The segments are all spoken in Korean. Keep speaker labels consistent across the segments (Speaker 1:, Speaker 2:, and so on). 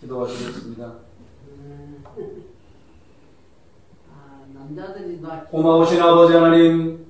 Speaker 1: 기도하시겠습니다.
Speaker 2: 남자들이
Speaker 1: 고마우신 아버지 하나님,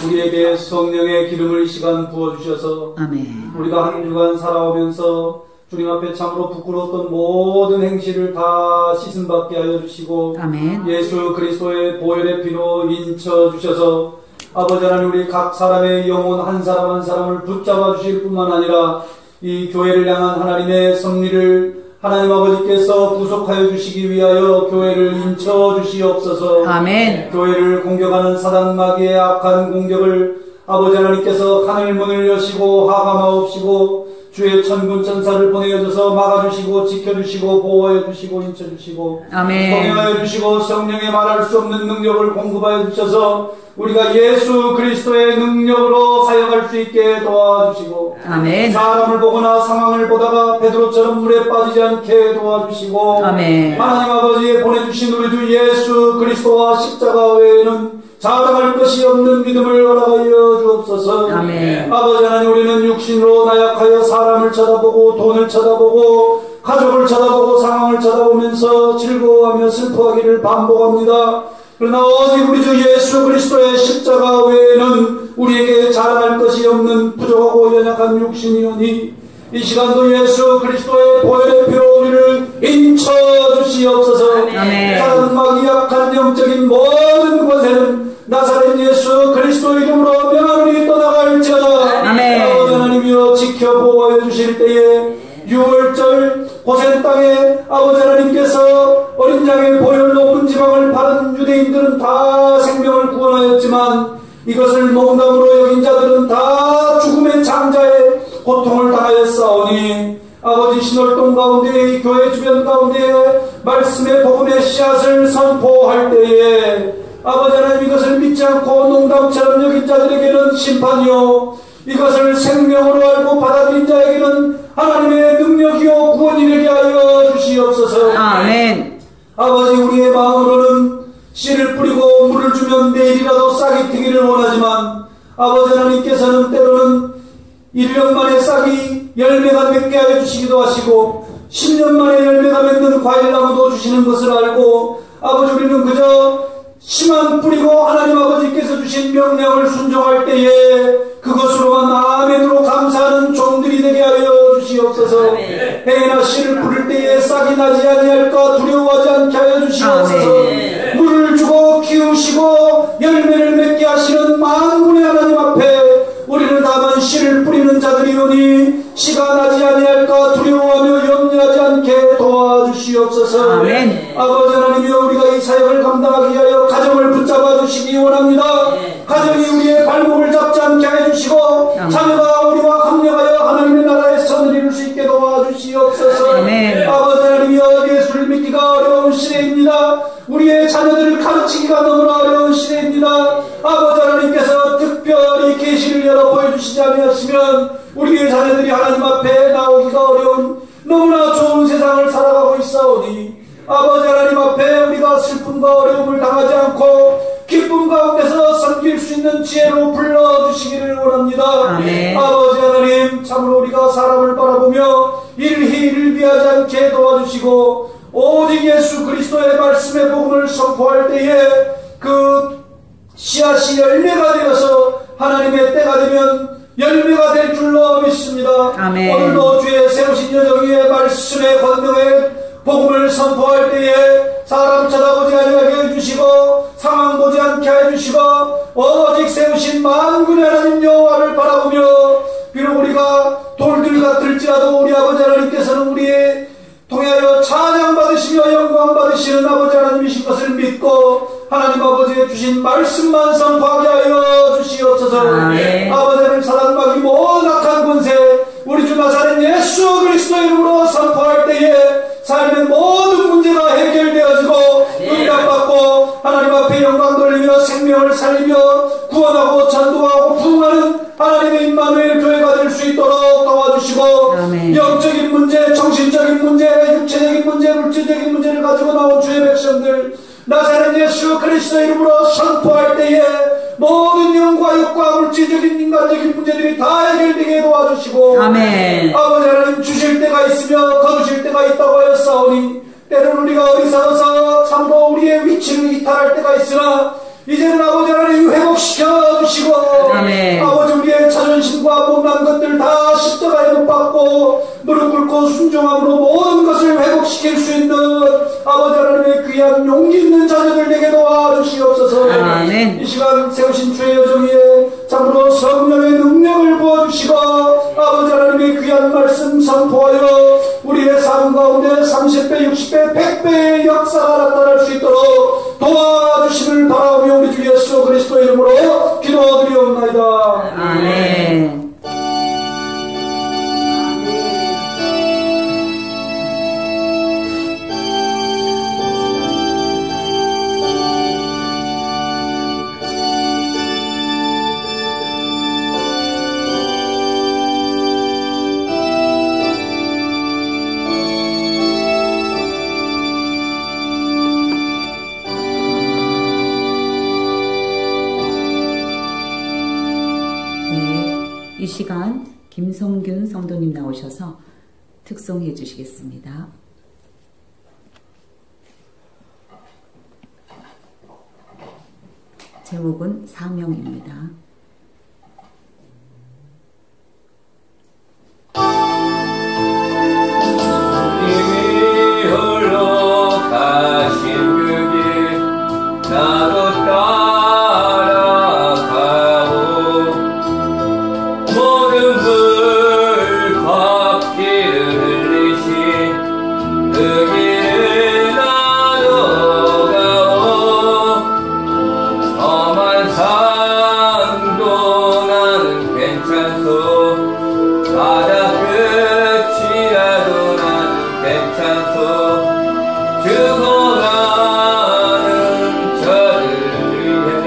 Speaker 1: 우리에게 성령의 기름을 이 시간 부어주셔서
Speaker 3: 아멘.
Speaker 1: 우리가 한 주간 살아오면서 주님 앞에 참으로 부끄러웠던 모든 행실을 다 씻음받게 하여 주시고
Speaker 3: 아멘.
Speaker 1: 예수 그리스도의 보혈의 피로 인쳐 주셔서 아버지 하나님, 우리 각 사람의 영혼 한 사람 한 사람을 붙잡아 주실 뿐만 아니라 이 교회를 향한 하나님의 섭리를 하나님 아버지께서 구속하여 주시기 위하여 교회를 인쳐 주시옵소서.
Speaker 3: 아멘.
Speaker 1: 교회를 공격하는 사단 마귀의 악한 공격을 아버지 하나님께서 하늘문을 여시고 하감하옵시고 주의 천군 천사를 보내어줘서 막아주시고 지켜주시고 보호하여 주시고 인쳐주시고
Speaker 3: 아멘.
Speaker 1: 동행하여 주시고 성령의 말할 수 없는 능력을 공급하여 주셔서 우리가 예수 그리스도의 능력으로 사역할 수 있게 도와주시고
Speaker 3: 아멘.
Speaker 1: 사람을 보거나 상황을 보다가 베드로처럼 물에 빠지지 않게 도와주시고
Speaker 3: 아멘.
Speaker 1: 하나님 아버지 보내주신 우리 주 예수 그리스도와 십자가 외에는 자랑할 것이 없는 믿음을 허락하여 주옵소서.
Speaker 3: 아멘.
Speaker 1: 아버지 하나님, 우리는 육신으로 나약하여 사람을 쳐다보고 돈을 쳐다보고 가족을 쳐다보고 상황을 쳐다보면서 즐거워하며 슬퍼하기를 반복합니다. 그러나 오직 우리 주 예수 그리스도의 십자가 외에는 우리에게 자랑할 것이 없는 부족하고 연약한 육신이오니 이 시간도 예수 그리스도의 보혈의 피로 우리를 인쳐주시옵소서.
Speaker 3: 아멘.
Speaker 1: 사단 마귀 약한 영적인 모든 곳에는 나사렛 예수 그리스도 이름으로 명하노니 떠나갈지어다.
Speaker 3: 아멘.
Speaker 1: 아버지 하나님이여 지켜 보호해 주실 때에 6월절 고센 땅에 아버지 하나님께서 어린 양의 보혈 높은 지방을 바른 유대인들은 다 생명을 구원하였지만 이것을 농담으로 여긴 자들은 다 죽음의 장자의 고통을 당하였사오니 아버지 신월동 가운데 이 교회 주변 가운데 말씀의 복음의 씨앗을 선포할 때에 아버지 하나님, 이것을 믿지 않고 농담처럼 여긴 자들에게는 심판이요 이것을 생명으로 알고 받아들인 자에게는 하나님의 능력이요 구원이 되게 하여 주시옵소서.
Speaker 3: 아멘.
Speaker 1: 아버지, 우리의 마음으로는 씨를 뿌리고 물을 주면 내일이라도 싹이 트기를 원하지만 아버지 하나님께서는 때로는 1년 만에 싹이 열매가 맺게 하여 주시기도 하시고 10년 만에 열매가 맺는 과일나무도 주시는 것을 알고 아버지, 우리는 그저 씨만 뿌리고 하나님 아버지께서 주신 명령을 순종할 때에 그것으로만 아멘으로 감사하는 종들이 되게 하여 주시옵소서. 해나 씨를 뿌릴 때에 싹이 나지 아니할까 두려워하지 않게 하여 주시옵소서. 물을 주고 키우시고 열매를 맺게 하시는 만군의 하나님 앞에 우리는 다만 씨를 뿌리는 자들이오니 씨가 나지 아니할까 두려워하며 염려하지 않게 도와주시옵소서.
Speaker 3: 아멘.
Speaker 1: 아버지 하나님이여, 우리가 이 사역을 감당하기 위하여 가정을 붙잡아 주시기 원합니다. 가정이 우리의 발목을 잡지 않게 해주시고 자녀가 우리와 합력하여 하나님의 나라의 선을 이룰 수 있게 도와주시옵소서.
Speaker 3: 아멘.
Speaker 1: 아버지 하나님이여, 예수를 믿기가 어려운 시대입니다. 우리의 자녀들을 가르치기가 너무나 어려운 시대입니다. 아버지 하나님께서 특별히 계시를 열어 보여주시지 않으셨으면 우리의 자녀들이 하나님 앞에 나오기가 어려운 너무나 좋은 세상을 살아가고 있사오니 아버지 하나님 앞에 우리가 슬픔과 어려움을 당하지 않고 기쁨 가운데서 섬길 수 있는 지혜로 불러주시기를 원합니다.
Speaker 3: 아멘.
Speaker 1: 아버지 하나님, 참으로 우리가 사람을 바라보며 일희일을 비하지 않게 도와주시고 오직 예수 그리스도의 말씀의 복음을 선포할 때에 그 씨앗이 열매가 되어서 하나님의 때가 되면 열매가 될 줄로 믿습니다.
Speaker 3: 아멘.
Speaker 1: 오늘도 주의 세우신 여정의 말씀의 권능의 복음을 선포할 때에 사람 쳐다보지 않게 해주시고 상황 보지 않게 해주시고 오직 세우신 만군의 하나님 여호와를 바라보며 비록 우리가 돌들 같을지라도 우리 아버지 하나님께서는 우리의 통하여 찬양받으시며 영광받으시는 아버지 하나님이신 것을 믿고 하나님 아버지의 주신 말씀만 선포하게 하여 주시옵소서.
Speaker 3: 아멘.
Speaker 1: 아버지 하나님, 사단 마귀 모든 악한 권세 우리 주 나사렛 예수 그리스도 이름으로 선포할 때에 삶의 모든 문제가 해결되어지고 응답받고 하나님 앞에 영광 돌리며 생명을 살리며 구원하고 전도하고 부흥하는 하나님의 임마누엘 교회가 될 수 있도록 도와주시고
Speaker 3: 아멘.
Speaker 1: 영적인 문제, 정신적인 문제, 육체적인 문제, 물질적인 문제를 가지고 나온 주의 백성들 나사렛 예수 그리스도 이름으로 선포할 때에 모든 영과 육과 물질적인 인간적인 문제들이 다 해결되게 도와주시고
Speaker 3: 아멘.
Speaker 1: 아버지 하나님, 주실 때가 있으며 거두실 때가 있다고 하였사오니 되었사오니 때로는 우리가 어리석어서 참으로 우리의 위치를 이탈할 때가 있으나 이제는 아버지 하나님 회복시켜 주시고 아버지 우리의 자존심과 못난 것들 다 십자가에 못 박고 무릎 꿇고 순종함으로 모든 것을 회복시킬 수 있는 아버지 하나님의 귀한 용기 있는 자녀들에게 도와주시옵소서. 이 시간 세우신 주의 여정 위에 참으로 성령의 능력을 부어주시고 아버지 하나님의 귀한 말씀 선포하여 우리의 삶 가운데 30배 60배 100배의 역사가 나타날 수 있도록 도와주시를 바라오며 우리 주 예수 그리스도 이름으로 기도드리옵나이다.
Speaker 2: 아멘. 이 시간 김성균 성도님 나오셔서 특송해 주시겠습니다. 제목은 사명입니다.
Speaker 3: 이미 흘러가신 그 길 나도 따라가오 모든 물과 피를 흘리신 그 길을 나도 가오 험한 산도 나는 괜찮소 바다 끝이라도 나는 괜찮소 죽어가는 저들 위해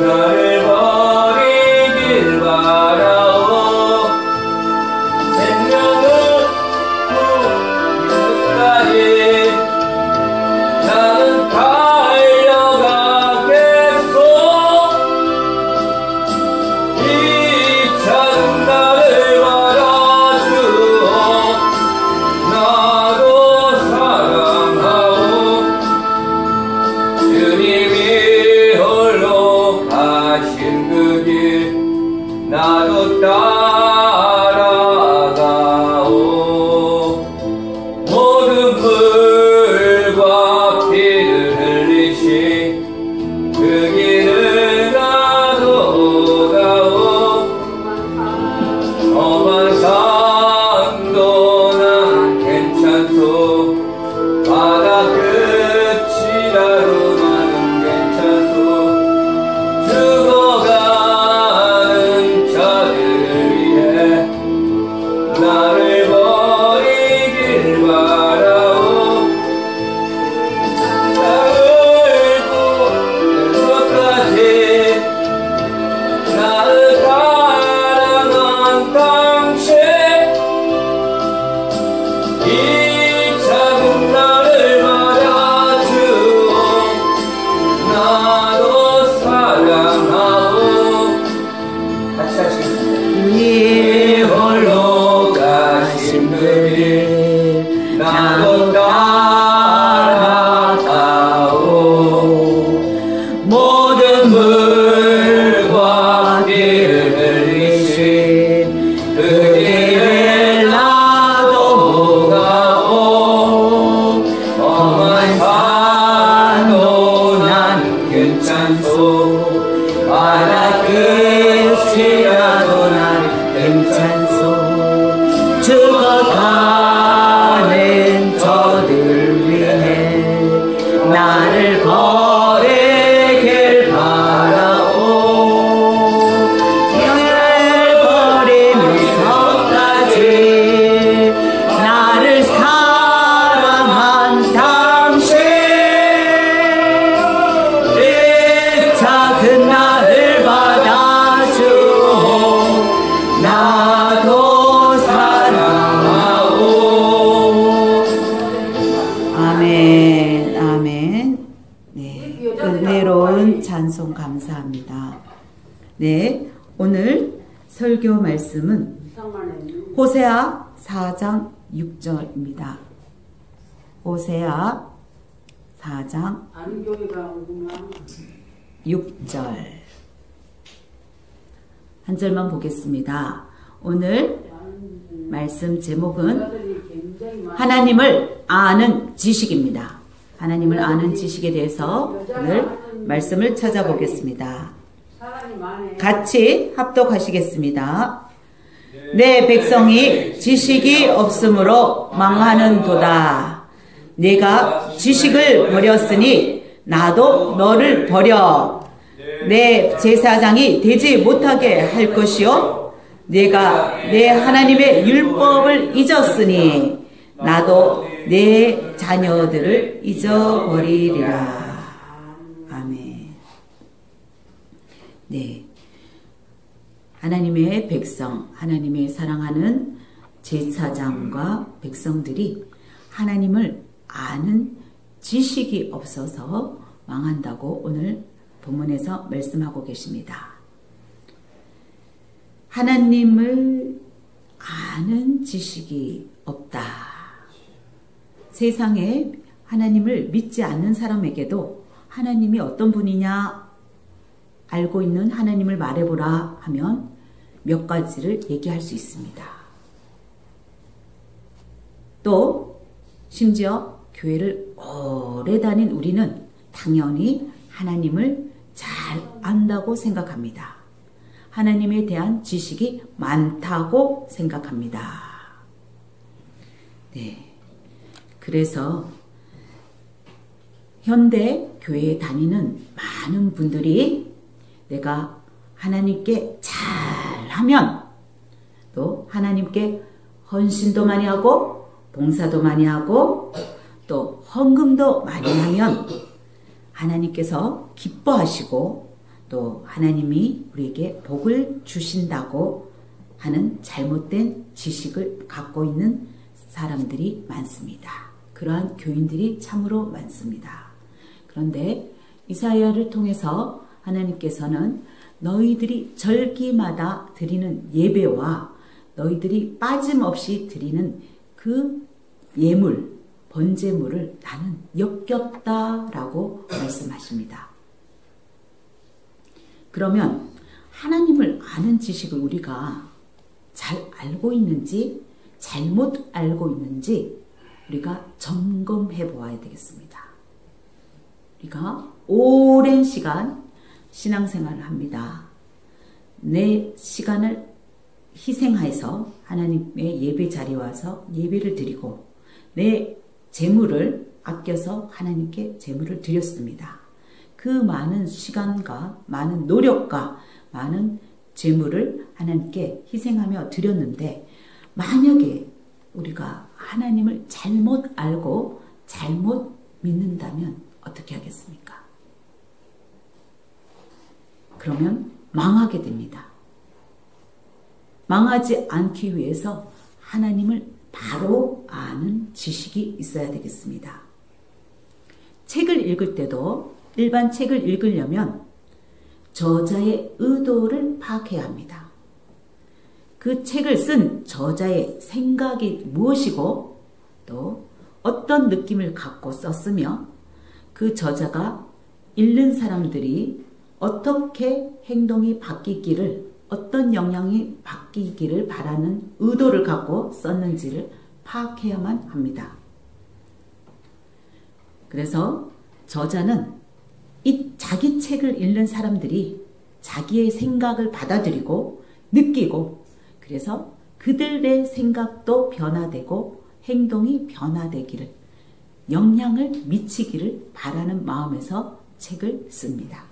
Speaker 3: 나를 버리길 바라오 생명을 끝까지 나는 달려가겠소 이 작은 나를 받아주어 나도 사랑하오 주님이 홀로 가신 그 길 나도 따라가오 모든 물과 피를 흘리신 그 길을 나도 가오 험한 산도 난 괜찮소 바다 끝이라도 나는 괜찮소 죽어가는 자들 위해 나를 버리길 바라오 나를 나를 사랑한 당신 이 작은 나를 받아주어 나도 사랑하오 같이 하시겠습니다. 이 홀로 가신 그 길 나도 따라가오 모든 물과 피를 흘리신 그 길을 나도 가오 험한 산도 난 괜찮소 바다 끝이라도 난 괜찮소 죽어가는 저들 위해 나를 버리길 바라오 영예를 버리면서까지 나를 사랑한 당신 이 작은 나를 받아주어 나도 사랑하오
Speaker 2: 아멘, 아멘. 네, 은혜로운 찬송 감사합니다. 네, 오늘 설교 말씀은 호세아 4장 6절입니다. 호세아 4장 6절 한 절만 보겠습니다. 오늘 말씀 제목은 하나님을 아는 지식입니다. 하나님을 아는 지식에 대해서 오늘 말씀을 찾아보겠습니다. 같이 합독하시겠습니다. 내 백성이 지식이 없으므로 망하는도다. 내가 지식을 버렸으니 나도 너를 버려. 내 제사장이 되지 못하게 할 것이요 내가 내 하나님의 율법을 잊었으니 나도 내 자녀들을 잊어버리리라. 아멘. 네, 하나님의 백성, 하나님의 사랑하는 제사장과 백성들이 하나님을 아는 지식이 없어서 망한다고 오늘 본문에서 말씀하고 계십니다. 하나님을 아는 지식이 없다. 세상에 하나님을 믿지 않는 사람에게도 하나님이 어떤 분이냐 알고 있는 하나님을 말해보라 하면 몇 가지를 얘기할 수 있습니다. 또 심지어 교회를 오래 다닌 우리는 당연히 하나님을 잘 안다고 생각합니다. 하나님에 대한 지식이 많다고 생각합니다. 네. 그래서 현대 교회에 다니는 많은 분들이 내가 하나님께 잘하면 또 하나님께 헌신도 많이 하고 봉사도 많이 하고 또 헌금도 많이 하면 하나님께서 기뻐하시고 또 하나님이 우리에게 복을 주신다고 하는 잘못된 지식을 갖고 있는 사람들이 많습니다. 그러한 교인들이 참으로 많습니다. 그런데 이사야를 통해서 하나님께서는 너희들이 절기마다 드리는 예배와 너희들이 빠짐없이 드리는 그 예물, 번제물을 나는 역겹다라고 말씀하십니다. 그러면 하나님을 아는 지식을 우리가 잘 알고 있는지 잘못 알고 있는지 우리가 점검해 보아야 되겠습니다. 우리가 오랜 시간 신앙생활을 합니다. 내 시간을 희생해서 하나님의 예배 자리에 와서 예배를 드리고 내 재물을 아껴서 하나님께 재물을 드렸습니다. 그 많은 시간과 많은 노력과 많은 재물을 하나님께 희생하며 드렸는데 만약에 우리가 하나님을 잘못 알고 잘못 믿는다면 어떻게 하겠습니까? 그러면 망하게 됩니다. 망하지 않기 위해서 하나님을 바로 아는 지식이 있어야 되겠습니다. 책을 읽을 때도 일반 책을 읽으려면 저자의 의도를 파악해야 합니다. 그 책을 쓴 저자의 생각이 무엇이고 또 어떤 느낌을 갖고 썼으며 그 저자가 읽는 사람들이 어떻게 행동이 바뀌기를 어떤 영향이 바뀌기를 바라는 의도를 갖고 썼는지를 파악해야만 합니다. 그래서 저자는 이 자기 책을 읽는 사람들이 자기의 생각을 받아들이고 느끼고 그래서 그들의 생각도 변화되고 행동이 변화되기를 영향을 미치기를 바라는 마음에서 책을 씁니다.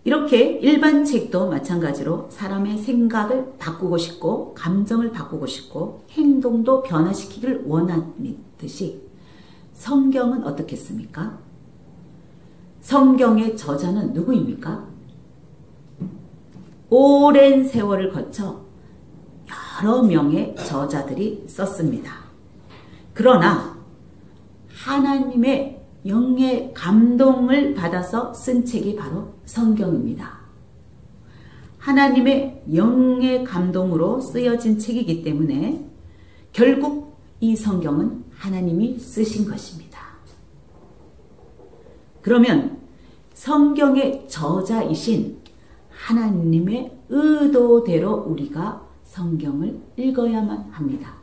Speaker 2: 이렇게 일반 책도 마찬가지로 사람의 생각을 바꾸고 싶고 감정을 바꾸고 싶고 행동도 변화시키기를 원하듯이 성경은 어떻겠습니까? 성경의 저자는 누구입니까? 오랜 세월을 거쳐 여러 명의 저자들이 썼습니다. 그러나 하나님의 영의 감동을 받아서 쓴 책이 바로 성경입니다. 하나님의 영의 감동으로 쓰여진 책이기 때문에 결국 이 성경은 하나님이 쓰신 것입니다. 그러면 성경의 저자이신 하나님의 의도대로 우리가 성경을 읽어야만 합니다.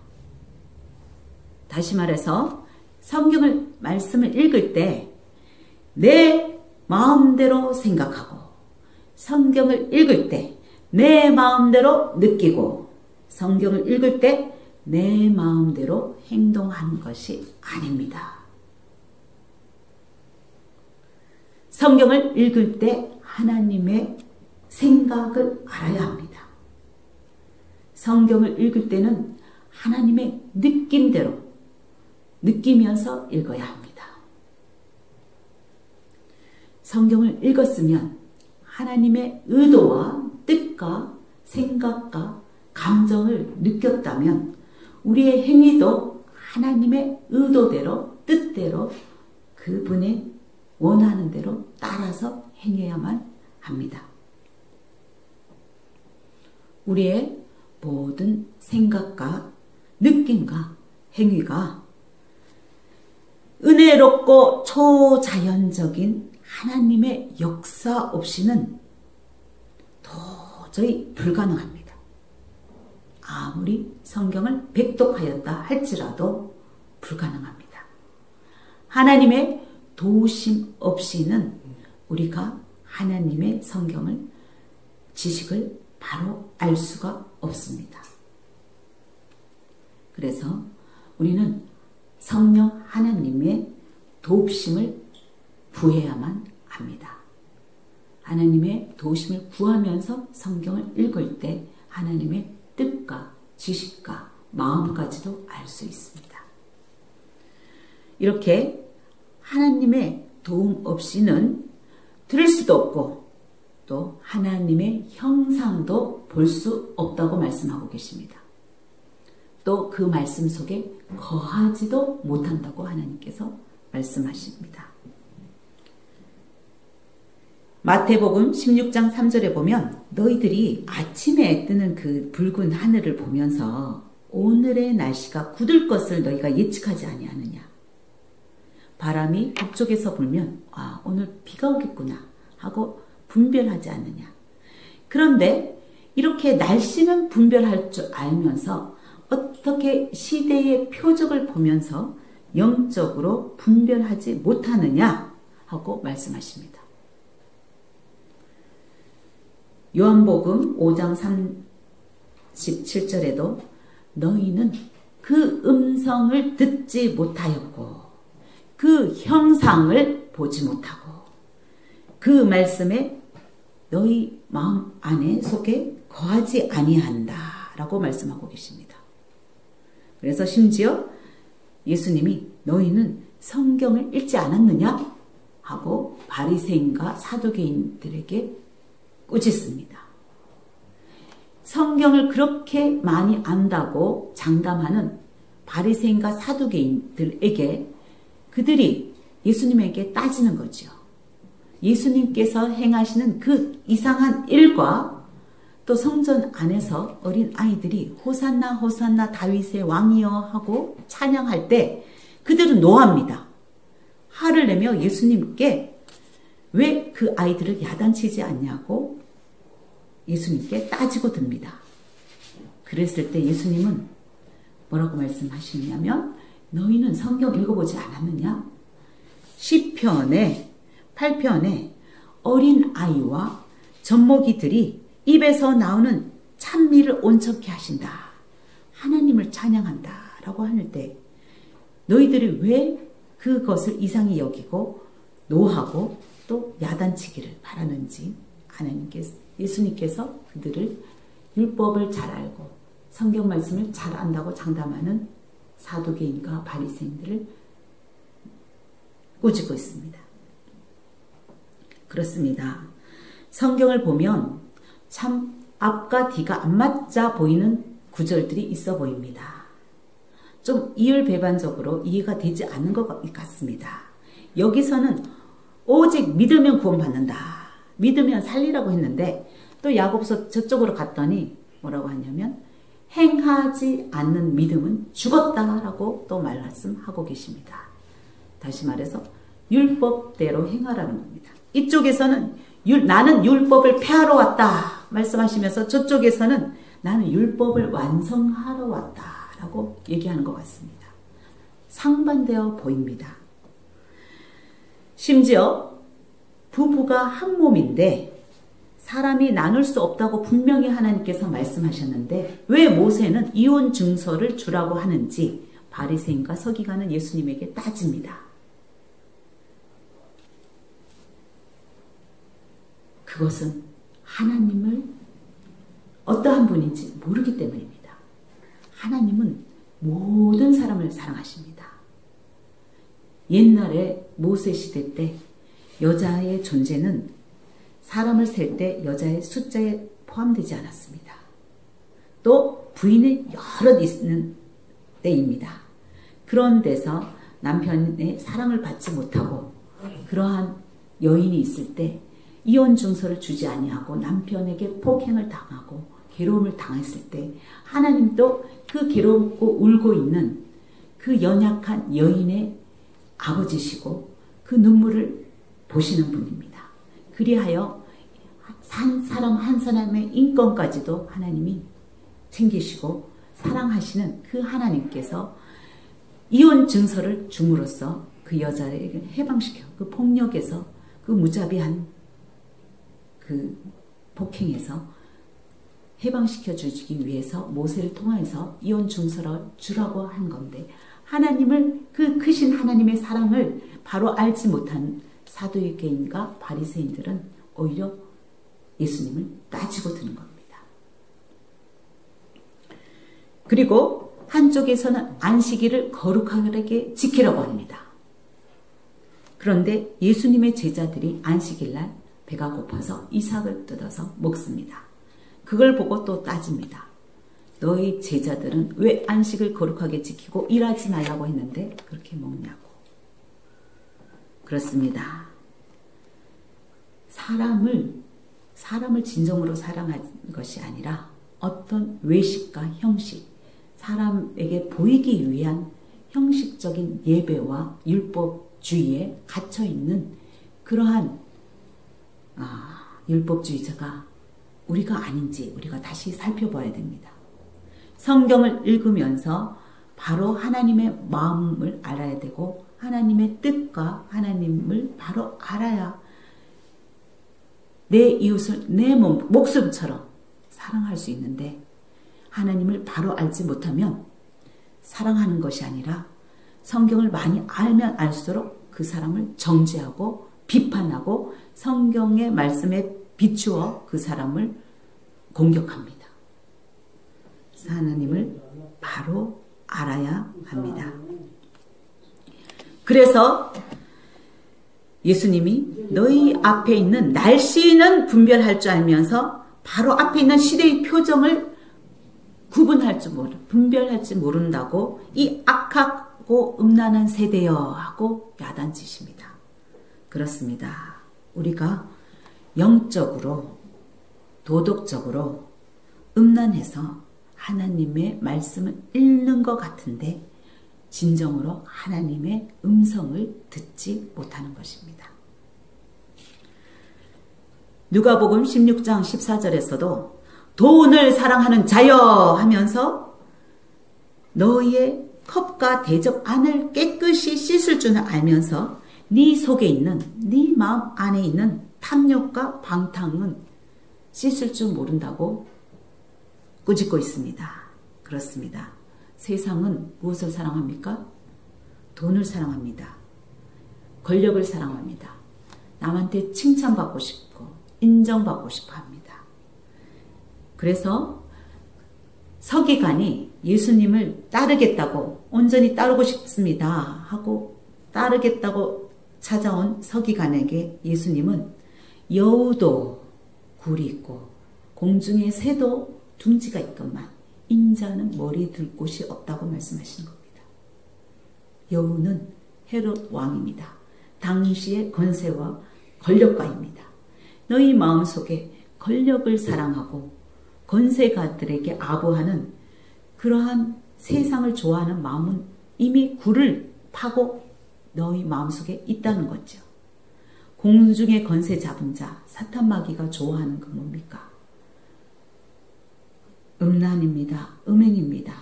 Speaker 2: 다시 말해서 성경을 말씀을 읽을 때 내 마음대로 생각하고 성경을 읽을 때 내 마음대로 느끼고 성경을 읽을 때 내 마음대로 행동하는 것이 아닙니다. 성경을 읽을 때 하나님의 생각을 알아야 합니다. 성경을 읽을 때는 하나님의 느낌대로 느끼면서 읽어야 합니다. 성경을 읽었으면 하나님의 의도와 뜻과 생각과 감정을 느꼈다면 우리의 행위도 하나님의 의도대로 뜻대로 그분의 원하는 대로 따라서 행해야만 합니다. 우리의 모든 생각과 느낌과 행위가 은혜롭고 초자연적인 하나님의 역사 없이는 도저히 불가능합니다. 아무리 성경을 백독하였다 할지라도 불가능합니다. 하나님의 도우심 없이는 우리가 하나님의 성경을 지식을 바로 알 수가 없습니다. 그래서 우리는 성령 하나님의 도우심을 구해야만 합니다. 하나님의 도우심을 구하면서 성경을 읽을 때 하나님의 뜻과 지식과 마음까지도 알 수 있습니다. 이렇게 하나님의 도움 없이는 들을 수도 없고 또 하나님의 형상도 볼 수 없다고 말씀하고 계십니다. 또 그 말씀 속에 거하지도 못한다고 하나님께서 말씀하십니다. 마태복음 16장 3절에 보면 너희들이 아침에 뜨는 그 붉은 하늘을 보면서 오늘의 날씨가 굳을 것을 너희가 예측하지 아니하느냐. 바람이 북쪽에서 불면 오늘 비가 오겠구나 하고 분별하지 않느냐. 그런데 이렇게 날씨는 분별할 줄 알면서 어떻게 시대의 표적을 보면서 영적으로 분별하지 못하느냐 하고 말씀하십니다. 요한복음 5장 37절에도 너희는 그 음성을 듣지 못하였고 그 형상을 보지 못하고 그 말씀에 너희 마음 안에 속에 거하지 아니한다 라고 말씀하고 계십니다. 그래서 심지어 예수님이 너희는 성경을 읽지 않았느냐 하고 바리새인과 사두개인들에게 꾸짖습니다. 성경을 그렇게 많이 안다고 장담하는 바리새인과 사두개인들에게 그들이 예수님에게 따지는 거죠. 예수님께서 행하시는 그 이상한 일과 또 성전 안에서 어린 아이들이 호산나 호산나 다윗의 왕이여 하고 찬양할 때 그들은 노합니다. 화를 내며 예수님께 왜 그 아이들을 야단치지 않냐고 예수님께 따지고 듭니다. 그랬을 때 예수님은 뭐라고 말씀하시냐면 너희는 성경 읽어보지 않았느냐? 시편의 8편에 어린 아이와 젖먹이들이 입에서 나오는 찬미를 온전케 하신다. 하나님을 찬양한다 라고 할 때 너희들이 왜 그것을 이상히 여기고 노하고 또 야단치기를 바라는지 예수님께서 그들을 율법을 잘 알고 성경 말씀을 잘 안다고 장담하는 사두개인과 바리새인들을 꾸짖고 있습니다. 그렇습니다. 성경을 보면 참 앞과 뒤가 안 맞아 보이는 구절들이 있어 보입니다. 좀 이율배반적으로 이해가 되지 않는 것 같습니다. 여기서는 오직 믿으면 구원받는다. 믿으면 살리라고 했는데 또 야고보서 저쪽으로 갔더니 뭐라고 하냐면 행하지 않는 믿음은 죽었다라고 또 말씀하고 계십니다. 다시 말해서 율법대로 행하라는 겁니다. 이쪽에서는 나는 율법을 폐하러 왔다 말씀하시면서 저쪽에서는 나는 율법을 완성하러 왔다라고 얘기하는 것 같습니다. 상반되어 보입니다. 심지어 부부가 한 몸인데 사람이 나눌 수 없다고 분명히 하나님께서 말씀하셨는데 왜 모세는 이혼 증서를 주라고 하는지 바리새인과 서기관은 예수님에게 따집니다. 그것은 하나님을 어떠한 분인지 모르기 때문입니다. 하나님은 모든 사람을 사랑하십니다. 옛날에 모세 시대 때 여자의 존재는 사람을 셀 때 여자의 숫자에 포함되지 않았습니다. 또 부인이 여럿 있는 때입니다. 그런 데서 남편의 사랑을 받지 못하고 그러한 여인이 있을 때 이혼 증서를 주지 아니하고 남편에게 폭행을 당하고 괴로움을 당했을 때 하나님도 그 괴롭고 울고 있는 그 연약한 여인의 아버지시고 그 눈물을 보시는 분입니다. 그리하여 한 사람 한 사람의 인권까지도 하나님이 챙기시고 사랑하시는 그 하나님께서 이혼 증서를 줌으로써 그 여자에게 해방시켜 그 폭력에서 그 무자비한 그 폭행에서 해방시켜 주기 위해서 모세를 통해서 이혼 증서를 주라고 한 건데 하나님을 그 크신 하나님의 사랑을 바로 알지 못한 사두개인과 바리새인들은 오히려 예수님을 따지고 드는 겁니다. 그리고 한쪽에서는 안식일을 거룩하게 지키라고 합니다. 그런데 예수님의 제자들이 안식일날 배가 고파서 이삭을 뜯어서 먹습니다. 그걸 보고 또 따집니다. 너희 제자들은 왜 안식을 거룩하게 지키고 일하지 말라고 했는데 그렇게 먹냐고. 그렇습니다. 사람을 진정으로 사랑하는 것이 아니라 어떤 외식과 형식, 사람에게 보이기 위한 형식적인 예배와 율법주의에 갇혀있는 그러한 율법주의자가 우리가 아닌지 우리가 다시 살펴봐야 됩니다. 성경을 읽으면서 바로 하나님의 마음을 알아야 되고 하나님의 뜻과 하나님을 바로 알아야 내 이웃을 내 목숨처럼 사랑할 수 있는데 하나님을 바로 알지 못하면 사랑하는 것이 아니라 성경을 많이 알면 알수록 그 사람을 정죄하고 비판하고 성경의 말씀에 비추어 그 사람을 공격합니다. 하나님을 바로 알아야 합니다. 그래서 예수님이 너희 앞에 있는 날씨는 분별할 줄 알면서 바로 앞에 있는 시대의 표정을 분별할 줄 모른다고 이 악하고 음란한 세대여 하고 야단치십니다. 그렇습니다. 우리가 영적으로 도덕적으로 음란해서 하나님의 말씀을 읽는 것 같은데 진정으로 하나님의 음성을 듣지 못하는 것입니다. 누가복음 16장 14절에서도 돈을 사랑하는 자여 하면서 너희의 컵과 대접 안을 깨끗이 씻을 줄 알면서 네 속에 있는 네 마음 안에 있는 탐욕과 방탕은 씻을 줄 모른다고 꾸짖고 있습니다. 그렇습니다. 세상은 무엇을 사랑합니까? 돈을 사랑합니다. 권력을 사랑합니다. 남한테 칭찬받고 싶고 인정받고 싶어 합니다. 그래서 서기관이 예수님을 따르겠다고 온전히 따르고 싶습니다 하고 따르겠다고 찾아온 서기관에게 예수님은 여우도 굴이 있고 공중의 새도 둥지가 있건만 인자는 머리에 둘 곳이 없다고 말씀하시는 겁니다. 여우는 헤롯 왕입니다. 당시의 권세와 권력가입니다. 너희 마음속에 권력을 사랑하고 권세가들에게 아부하는 그러한 세상을 좋아하는 마음은 이미 굴을 파고 너희 마음속에 있다는 거죠. 공중의 권세 잡은 자, 사탄 마귀가 좋아하는 그 뭡니까? 음란입니다. 음행입니다.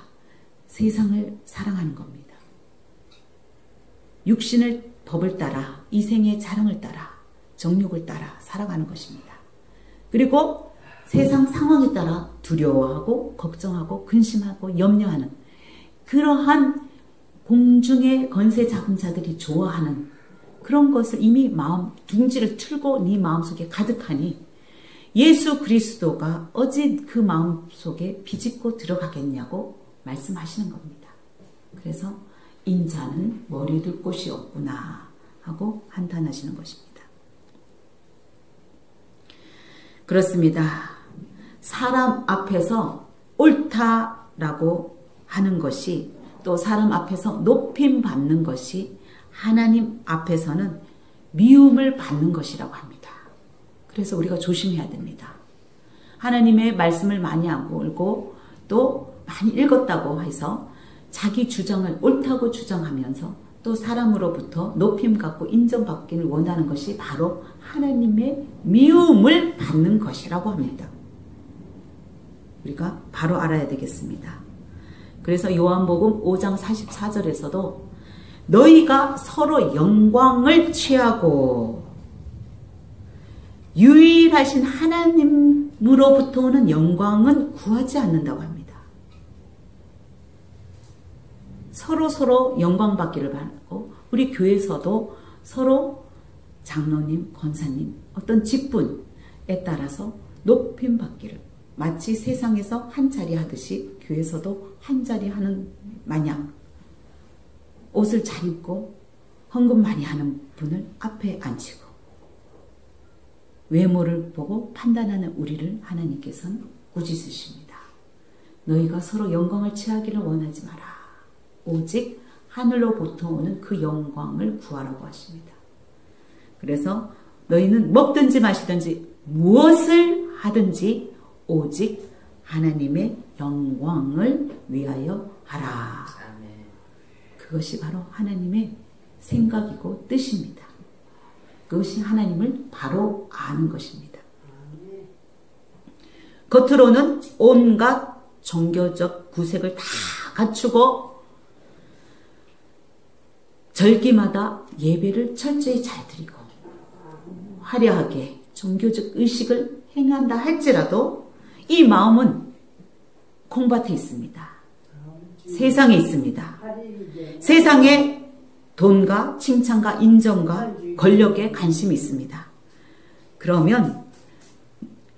Speaker 2: 세상을 사랑하는 겁니다. 육신의 법을 따라, 이생의 자랑을 따라, 정욕을 따라 살아가는 것입니다. 그리고 세상 상황에 따라 두려워하고 걱정하고 근심하고 염려하는 그러한 공중의 권세 잡은 자들이 좋아하는 그런 것을 이미 마음 둥지를 틀고 네 마음속에 가득하니 예수 그리스도가 어찌 그 마음속에 비집고 들어가겠냐고 말씀하시는 겁니다. 그래서 인자는 머리 둘 곳이 없구나 하고 한탄하시는 것입니다. 그렇습니다. 사람 앞에서 옳다라고 하는 것이 또 사람 앞에서 높임 받는 것이 하나님 앞에서는 미움을 받는 것이라고 합니다. 그래서 우리가 조심해야 됩니다. 하나님의 말씀을 많이 알고 또 많이 읽었다고 해서 자기 주장을 옳다고 주장하면서 또 사람으로부터 높임 갖고 인정받기를 원하는 것이 바로 하나님의 미움을 받는 것이라고 합니다. 우리가 바로 알아야 되겠습니다. 그래서 요한복음 5장 44절에서도 너희가 서로 영광을 취하고 유일하신 하나님으로부터 오는 영광은 구하지 않는다고 합니다. 서로 영광 받기를 바라고 우리 교회에서도 서로 장로님, 권사님, 어떤 직분에 따라서 높임 받기를 마치 세상에서 한 자리 하듯이 교회에서도 한 자리 하는 마냥 옷을 잘 입고 헌금 많이 하는 분을 앞에 앉히고 외모를 보고 판단하는 우리를 하나님께서는 꾸짖으십니다. 너희가 서로 영광을 취하기를 원하지 마라. 오직 하늘로부터 오는 그 영광을 구하라고 하십니다. 그래서 너희는 먹든지 마시든지 무엇을 하든지 오직 하나님의 영광을 위하여 하라. 그것이 바로 하나님의 생각이고 뜻입니다. 그것이 하나님을 바로 아는 것입니다. 겉으로는 온갖 종교적 구색을 다 갖추고 절기마다 예배를 철저히 잘 드리고 화려하게 종교적 의식을 행한다 할지라도 이 마음은 콩밭에 있습니다. 세상에 있습니다. 세상에 돈과 칭찬과 인정과 권력에 관심이 있습니다. 그러면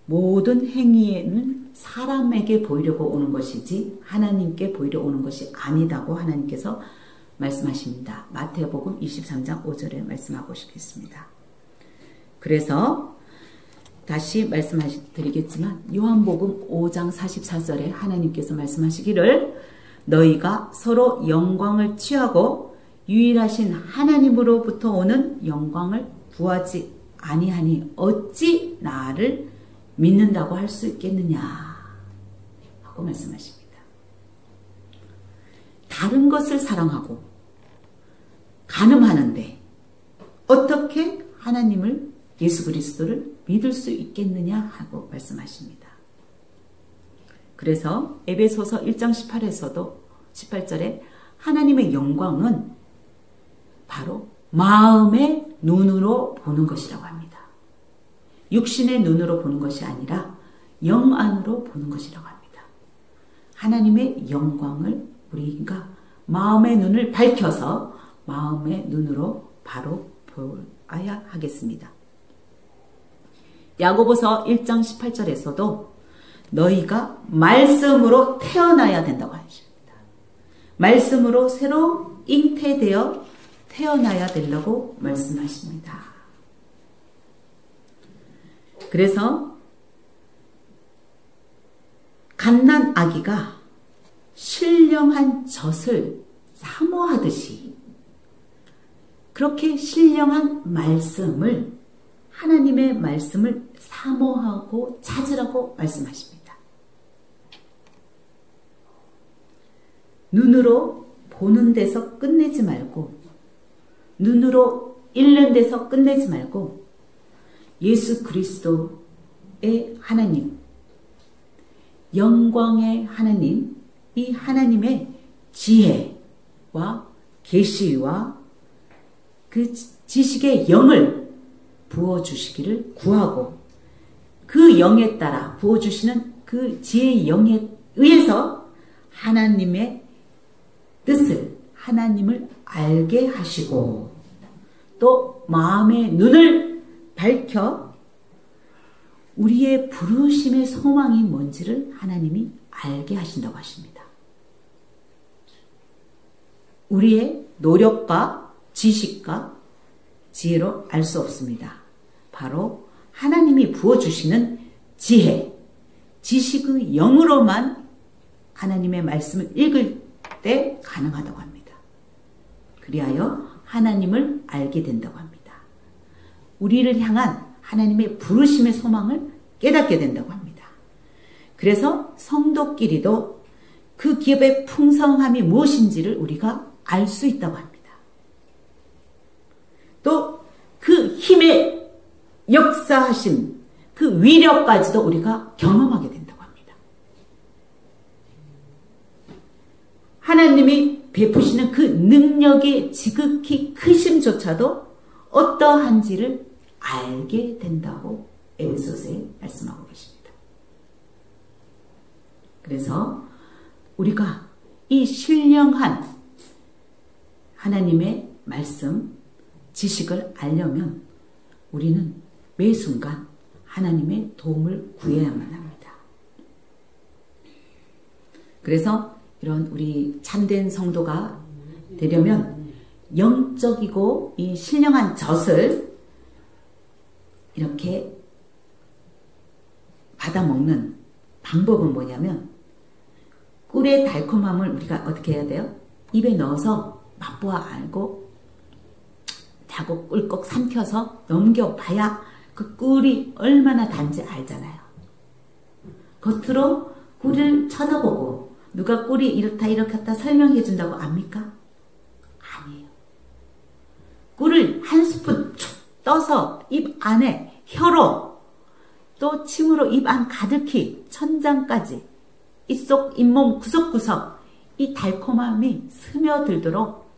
Speaker 2: 모든 행위에는 사람에게 보이려고 오는 것이지 하나님께 보이려 오는 것이 아니다고 하나님께서 말씀하십니다. 마태복음 23장 5절에 말씀하고 싶겠습니다. 그래서 다시 말씀드리겠지만 요한복음 5장 44절에 하나님께서 말씀하시기를 너희가 서로 영광을 취하고 유일하신 하나님으로부터 오는 영광을 구하지 아니하니 어찌 나를 믿는다고 할 수 있겠느냐 하고 말씀하십니다. 다른 것을 사랑하고 간음하는데 어떻게 하나님을 예수 그리스도를 믿을 수 있겠느냐 하고 말씀하십니다. 그래서 에베소서 1장 18절에 하나님의 영광은 바로 마음의 눈으로 보는 것이라고 합니다. 육신의 눈으로 보는 것이 아니라 영 안으로 보는 것이라고 합니다. 하나님의 영광을 우리가 마음의 눈을 밝혀서 마음의 눈으로 바로 보아야 하겠습니다. 야고보서 1장 18절에서도 너희가 말씀으로 태어나야 된다고 하십니다. 말씀으로 새로 잉태되어 태어나야 된다고 말씀하십니다. 그래서 갓난 아기가 신령한 젖을 사모하듯이 그렇게 신령한 말씀을 하나님의 말씀을 사모하고 찾으라고 말씀하십니다. 눈으로 보는 데서 끝내지 말고, 눈으로 읽는 데서 끝내지 말고, 예수 그리스도의 하나님, 영광의 하나님, 이 하나님의 지혜와 계시와 그 지식의 영을 부어주시기를 구하고, 그 영에 따라 부어주시는 그 지혜의 영에 의해서 하나님의 뜻을, 하나님을 알게 하시고, 또 마음의 눈을 밝혀 우리의 부르심의 소망이 뭔지를 하나님이 알게 하신다고 하십니다. 우리의 노력과 지식과 지혜로 알 수 없습니다. 바로 하나님이 부어주시는 지혜, 지식의 영으로만 하나님의 말씀을 읽을 때 가능하다고 합니다. 그리하여 하나님을 알게 된다고 합니다. 우리를 향한 하나님의 부르심의 소망을 깨닫게 된다고 합니다. 그래서 성도끼리도 그 기업의 풍성함이 무엇인지를 우리가 알 수 있다고 합니다. 또 그 힘의 역사하심, 그 위력까지도 우리가 경험하게 된다고 합니다. 하나님이 베푸시는 그 능력의 지극히 크심조차도 어떠한지를 알게 된다고 에베소서에 말씀하고 계십니다. 그래서 우리가 이 신령한 하나님의 말씀, 지식을 알려면 우리는 매 순간 하나님의 도움을 구해야만 합니다. 그래서 이런 우리 참된 성도가 되려면 영적이고 이 신령한 젖을 이렇게 받아먹는 방법은 뭐냐면, 꿀의 달콤함을 우리가 어떻게 해야 돼요? 입에 넣어서 맛보아 알고 자고 꿀꺽 삼켜서 넘겨봐야 그 꿀이 얼마나 단지 알잖아요. 겉으로 꿀을 쳐다보고 누가 꿀이 이렇다 이렇다 설명해 준다고 압니까? 아니에요. 꿀을 한 스푼 툭 떠서 입 안에 혀로, 또 침으로 입 안 가득히 천장까지 입속 잇몸 구석구석 이 달콤함이 스며들도록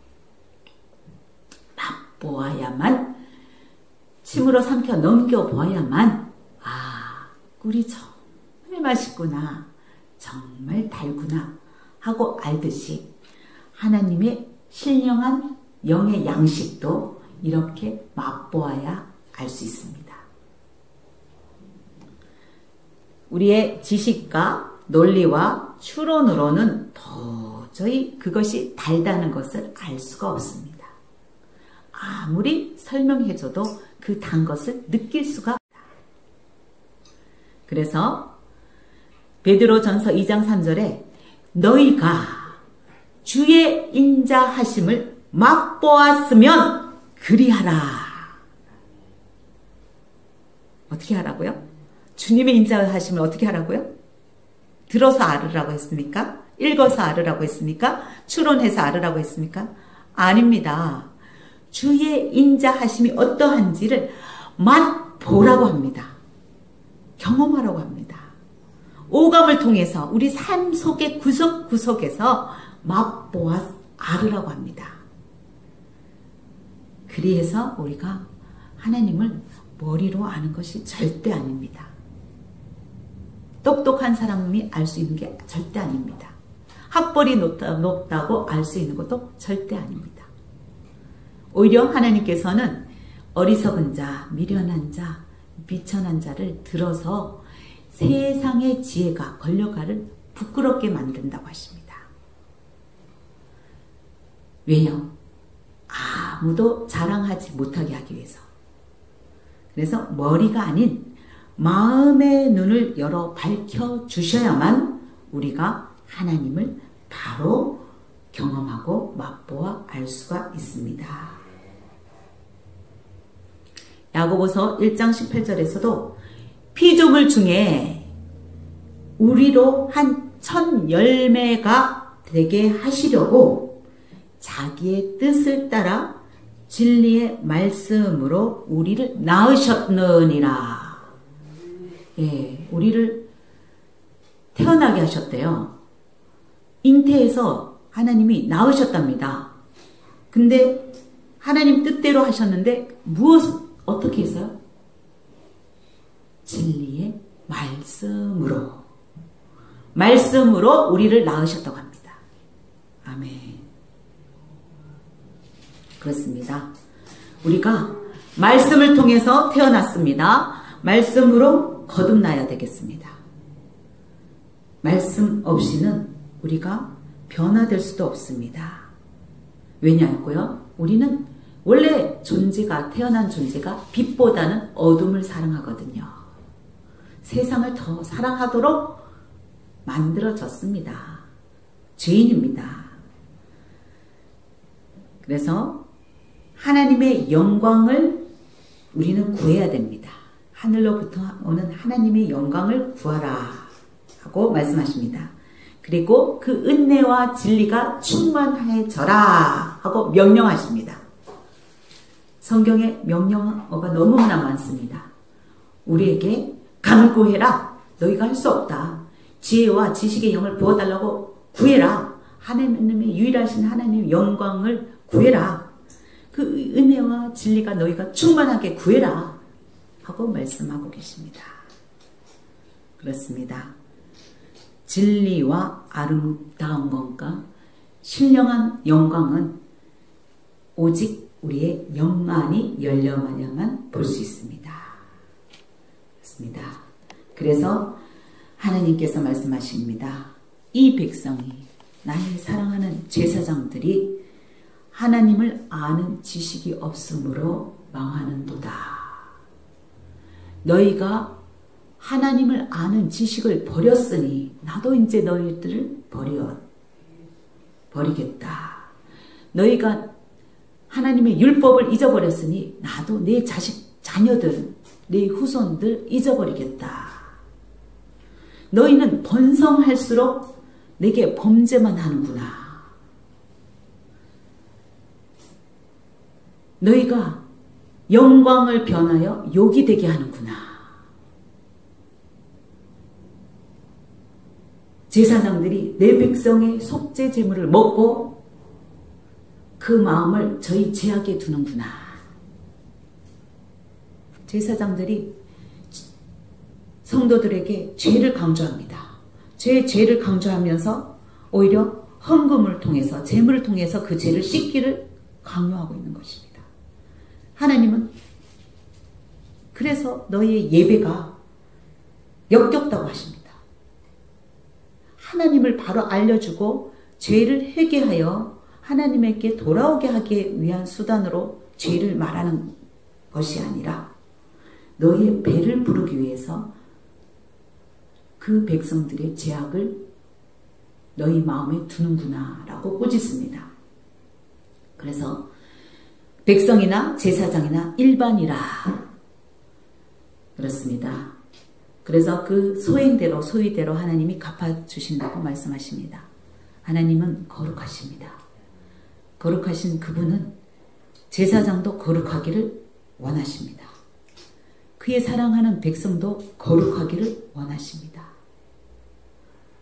Speaker 2: 맛보아야만, 침으로 삼켜 넘겨보아야만, 아, 꿀이 정말 맛있구나, 정말 달구나 하고 알듯이 하나님의 신령한 영의 양식도 이렇게 맛보아야 알 수 있습니다. 우리의 지식과 논리와 추론으로는 도저히 그것이 달다는 것을 알 수가 없습니다. 아무리 설명해줘도 그 단 것을 느낄 수가 없다. 그래서 베드로전서 2장 3절에 너희가 주의 인자하심을 맛보았으면 그리하라. 어떻게 하라고요? 주님의 인자하심을 어떻게 하라고요? 들어서 알으라고 했습니까? 읽어서 알으라고 했습니까? 추론해서 알으라고 했습니까? 아닙니다. 주의 인자하심이 어떠한지를 맛보라고 합니다. 경험하라고 합니다. 오감을 통해서 우리 삶 속의 구석구석에서 맛보아 알으라고 합니다. 그리해서 우리가 하나님을 머리로 아는 것이 절대 아닙니다. 똑똑한 사람이 알 수 있는 게 절대 아닙니다. 학벌이 높다고 알 수 있는 것도 절대 아닙니다. 오히려 하나님께서는 어리석은 자, 미련한 자, 비천한 자를 들어서 세상의 지혜가 권력가를 부끄럽게 만든다고 하십니다. 왜요? 아무도 자랑하지 못하게 하기 위해서. 그래서 머리가 아닌 마음의 눈을 열어 밝혀주셔야만 우리가 하나님을 바로 경험하고 맛보아 알 수가 있습니다. 야고보서 1장 18절에서도 피조물 중에 우리로 한 1000열매가 되게 하시려고 자기의 뜻을 따라 진리의 말씀으로 우리를 낳으셨느니라. 예, 우리를 태어나게 하셨대요. 잉태에서 하나님이 낳으셨답니다. 근데 하나님 뜻대로 하셨는데 어떻게 했어요? 진리의 말씀으로 우리를 낳으셨다고 합니다. 아멘. 그렇습니다. 우리가 말씀을 통해서 태어났습니다. 말씀으로 거듭나야 되겠습니다. 말씀 없이는 우리가 변화될 수도 없습니다. 왜냐고요? 우리는 원래 태어난 존재가 빛보다는 어둠을 사랑하거든요. 세상을 더 사랑하도록 만들어졌습니다. 죄인입니다. 그래서 하나님의 영광을 우리는 구해야 됩니다. 하늘로부터 오는 하나님의 영광을 구하라 하고 말씀하십니다. 그리고 그 은혜와 진리가 충만해져라 하고 명령하십니다. 성경에 명령어가 너무나 많습니다. 우리에게 간구해라. 너희가 할 수 없다. 지혜와 지식의 영을 부어달라고 구해라. 하나님의 유일하신 하나님의 영광을 구해라. 그 은혜와 진리가 너희가 충만하게 구해라 하고 말씀하고 계십니다. 그렇습니다. 진리와 아름다운 것과 신령한 영광은 오직 우리의 영안이 열려야만 볼 수 있습니다. 그렇습니다. 그래서 하나님께서 말씀하십니다. 이 백성이 나의 사랑하는 제사장들이 하나님을 아는 지식이 없으므로 망하는도다. 너희가 하나님을 아는 지식을 버렸으니 나도 이제 너희들을 버리겠다. 너희가 하나님의 율법을 잊어버렸으니 나도 내 자녀들, 내 후손들 잊어버리겠다. 너희는 번성할수록 내게 범죄만 하는구나. 너희가 영광을 변하여 욕이 되게 하는구나. 제사장들이 내 백성의 속죄 제물을 먹고 그 마음을 저희 죄악에 두는구나. 제사장들이 성도들에게 죄를 강조합니다. 죄를 강조하면서 오히려 헌금을 통해서 제물을 통해서 그 죄를 씻기를 강요하고 있는 것입니다. 하나님은 그래서 너희의 예배가 역겹다고 하십니다. 하나님을 바로 알려주고 죄를 회개하여 하나님에게 돌아오게 하기 위한 수단으로 죄를 말하는 것이 아니라 너희의 배를 부르기 위해서 그 백성들의 죄악을 너희 마음에 두는구나 라고 꾸짖습니다. 그래서 백성이나 제사장이나 일반이라 그렇습니다. 그래서 그 소위대로 하나님이 갚아주신다고 말씀하십니다. 하나님은 거룩하십니다. 거룩하신 그분은 제사장도 거룩하기를 원하십니다. 그의 사랑하는 백성도 거룩하기를 원하십니다.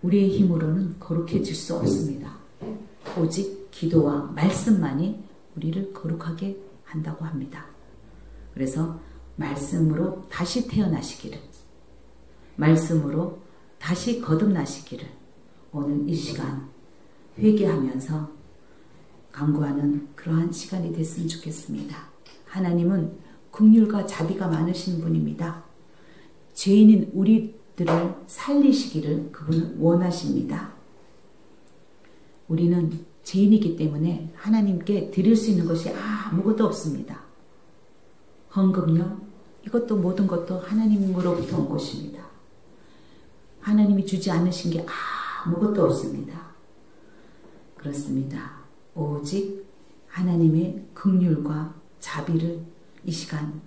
Speaker 2: 우리의 힘으로는 거룩해질 수 없습니다. 오직 기도와 말씀만이 우리를 거룩하게 한다고 합니다. 그래서 말씀으로 다시 태어나시기를, 말씀으로 다시 거듭나시기를 오늘 이 시간 회개하면서 간구하는 그러한 시간이 됐으면 좋겠습니다. 하나님은 긍휼과 자비가 많으신 분입니다. 죄인인 우리들을 살리시기를 그분은 원하십니다. 우리는 죄인이기 때문에 하나님께 드릴 수 있는 것이 아무것도 없습니다. 헌금요? 이것도 모든 것도 하나님으로부터 온 것입니다. 하나님이 주지 않으신 게 아무것도 없습니다. 그렇습니다. 오직 하나님의 긍휼과 자비를 이 시간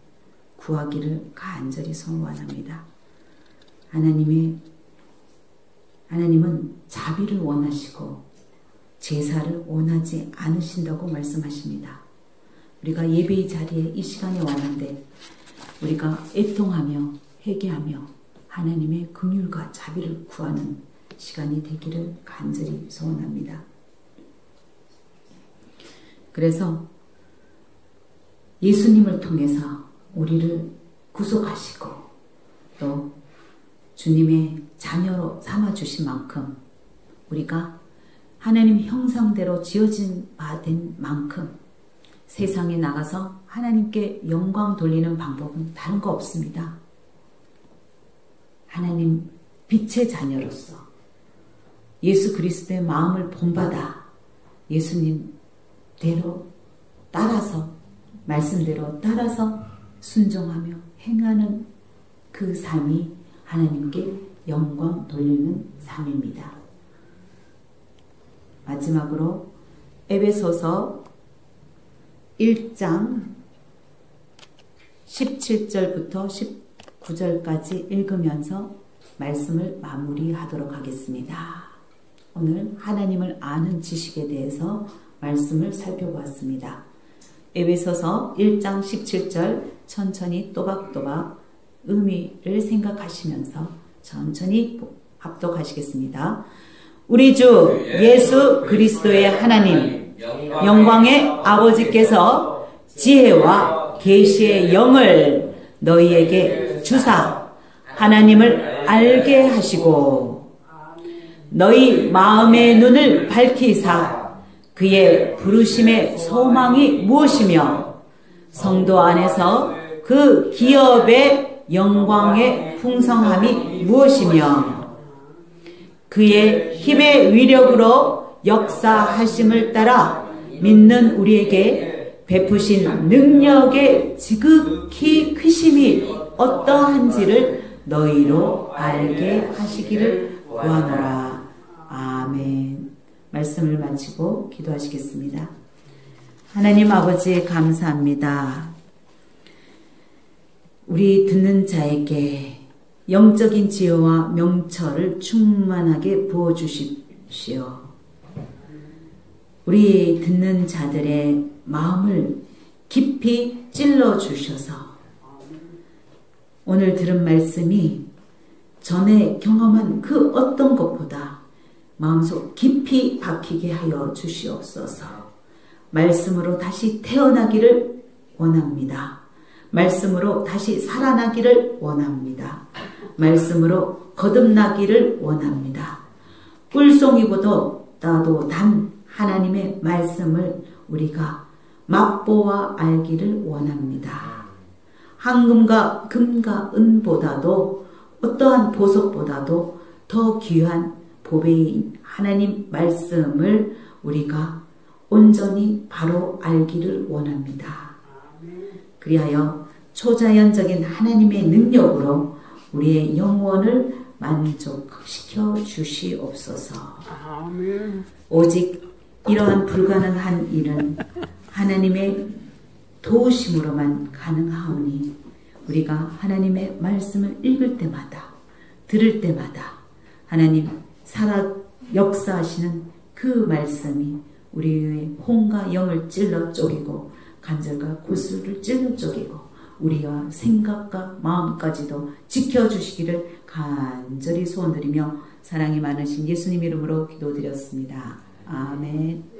Speaker 2: 구하기를 간절히 소원합니다. 하나님은 자비를 원하시고 제사를 원하지 않으신다고 말씀하십니다. 우리가 예배의 자리에 이 시간에 왔는데 우리가 애통하며 회개하며 하나님의 긍휼과 자비를 구하는 시간이 되기를 간절히 소원합니다. 그래서 예수님을 통해서 우리를 구속하시고 또 주님의 자녀로 삼아주신 만큼 우리가 하나님 형상대로 지어진 바 된 만큼 세상에 나가서 하나님께 영광 돌리는 방법은 다른 거 없습니다. 하나님 빛의 자녀로서 예수 그리스도의 마음을 본받아 예수님대로 따라서 말씀대로 따라서 순종하며 행하는 그 삶이 하나님께 영광 돌리는 삶입니다. 마지막으로 에베소서 1장 17절부터 19절까지 읽으면서 말씀을 마무리하도록 하겠습니다. 오늘 하나님을 아는 지식에 대해서 말씀을 살펴보았습니다. 에베소서 1장 17절 천천히 또박또박 의미를 생각하시면서 천천히 합독하시겠습니다. 우리 주 예수 그리스도의 하나님 영광의 아버지께서 지혜와 계시의 영을 너희에게 주사 하나님을 알게 하시고 너희 마음의 눈을 밝히사 그의 부르심의 소망이 무엇이며 성도 안에서 그 기업의 영광의 풍성함이 무엇이며 그의 힘의 위력으로 역사하심을 따라 믿는 우리에게 베푸신 능력의 지극히 크심이 어떠한지를 너희로 알게 하시기를 구하노라. 아멘. 말씀을 마치고 기도하시겠습니다. 하나님 아버지 감사합니다. 우리 듣는 자에게 영적인 지혜와 명철을 충만하게 부어주십시오. 우리 듣는 자들의 마음을 깊이 찔러주셔서 오늘 들은 말씀이 전에 경험한 그 어떤 것보다 마음속 깊이 박히게 하여 주시옵소서. 말씀으로 다시 태어나기를 원합니다. 말씀으로 다시 살아나기를 원합니다. 말씀으로 거듭나기를 원합니다. 꿀송이보다도 단 하나님의 말씀을 우리가 맛보아 알기를 원합니다. 황금과 금과 은보다도 어떠한 보석보다도 더 귀한 보배인 하나님 말씀을 우리가 온전히 바로 알기를 원합니다. 그리하여 초자연적인 하나님의 능력으로 우리의 영혼을 만족시켜 주시옵소서. 오직 이러한 불가능한 일은 하나님의 도우심으로만 가능하오니 우리가 하나님의 말씀을 읽을 때마다 들을 때마다 하나님 살아 역사하시는 그 말씀이 우리의 혼과 영을 찔러 쪼개고 간절과 고수를 찔러 쪼개고 우리와 생각과 마음까지도 지켜주시기를 간절히 소원드리며 사랑이 많으신 예수님 이름으로 기도드렸습니다. 아멘.